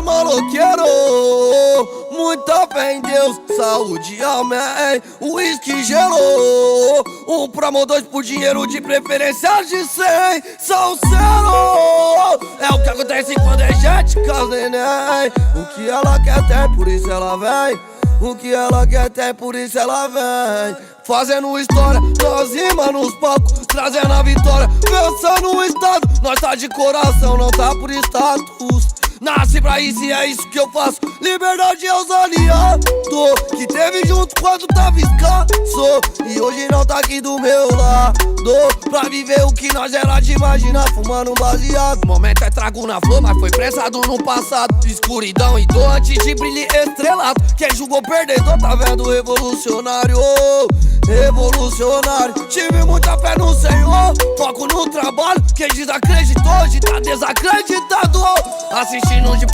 os maloqueiros. Muita fé em Deus, saúde, amém. Whisky gelou. Um promo, dois por dinheiro, de preferência de 100. Salseiro. É o que acontece quando é gente com as neném. O que ela quer ter, por isso ela vem. O que ela quer ter, por isso ela vem. Fazendo história, nós rima nos palcos, trazendo a vitória, pensando no estado. Nós tá de coração, não tá por status. Nasci pra isso e é isso que eu faço. Liberdade é os aliados que teve junto quando tava escasso. E hoje não tá aqui do meu lado pra viver o que nós era de imaginar, fumando um baseado. O momento é trago na flor, mas foi prensado no passado. Escuridão e dor antes de brilho estrelado. Quem julgou perdedor tá vendo revolucionário. Revolucionário. Tive muita fé no Senhor, foco no trabalho. Quem desacreditou hoje tá desacreditado. Assistindo de perto